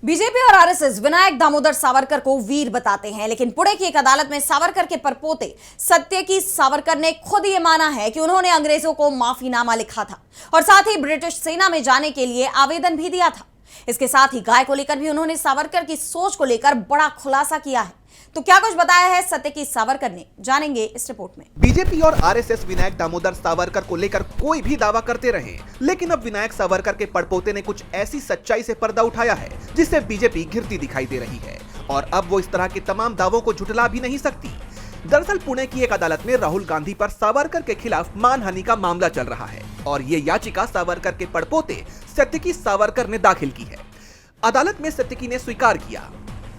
BJP और RSS Vinayak Damodar Savarkar को वीर बताते हैं, लेकिन पुणे की एक अदालत में सावरकर के परपोते सत्यकी सावरकर ने खुद ये माना है कि उन्होंने अंग्रेजों को माफीनामा लिखा था और साथ ही ब्रिटिश सेना में जाने के लिए आवेदन भी दिया था। इसके साथ ही गाय को लेकर भी उन्होंने सावरकर की सोच को लेकर बड़ा खुलासा किया है। तो क्या कुछ बताया है सत्यकी सावरकर ने, जानेंगे इस रिपोर्ट में। बीजेपी और आरएसएस विनायक दामोदर सावरकर को लेकर कोई भी दावा करते रहे, लेकिन अब विनायक सावरकर के पड़पोते ने कुछ ऐसी सच्चाई से पर्दा उठाया है जिससे बीजेपी घिरती दिखाई दे रही है और अब वो इस तरह के तमाम दावों को झुठला भी नहीं सकती। दरअसल पुणे की एक अदालत में राहुल गांधी पर सावरकर के खिलाफ मानहानि का मामला चल रहा है और ये याचिका सावरकर के पड़पोते सत्यकी सावरकर ने दाखिल की है। अदालत में सत्यकी ने स्वीकार किया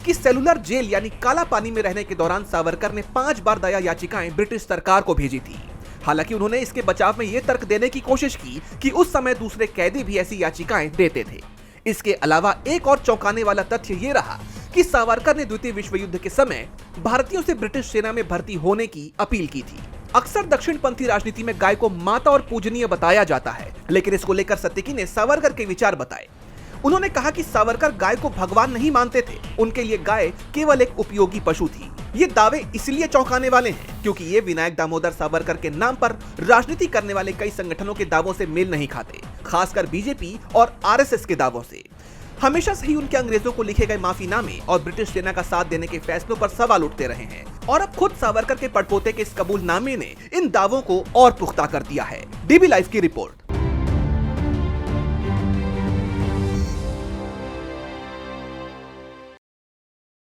कि सेलुलर जेल यानी काला पानी में रहने के दौरान सावरकर ने 5 बार दया याचिकाएं ब्रिटिश सरकार को भेजी थी। हालांकि उन्होंने इसके बचाव में यह तर्क देने की कोशिश की कि उस समय दूसरे कैदी भी ऐसी याचिकाएं देते थे। इसके अलावा एक और चौंकाने वाला तथ्य ये रहा कि सावरकर ने द्वितीय विश्व युद्ध के समय भारतीयों से ब्रिटिश सेना में भर्ती होने की अपील की थी। अक्सर दक्षिणपंथी राजनीति में गाय को माता और पूजनीय बताया जाता है, लेकिन इसको लेकर सत्यकी ने सावरकर के विचार बताए। उन्होंने कहा कि सावरकर गाय को भगवान नहीं मानते थे, उनके लिए गाय केवल एक उपयोगी पशु थी। ये दावे इसलिए चौंकाने वाले हैं क्योंकि ये विनायक दामोदर सावरकर के नाम पर राजनीति करने वाले कई संगठनों के दावों से मेल नहीं खाते, खासकर बीजेपी और आरएसएस के दावों से। हमेशा से ही उनके अंग्रेजों को लिखे गए माफीनामे और ब्रिटिश सेना का साथ देने के फैसलों पर सवाल उठते रहे हैं और अब खुद सावरकर के पड़पोते के इस कबूलनामे ने इन दावों को और पुख्ता कर दिया है। डीबी लाइव की रिपोर्ट।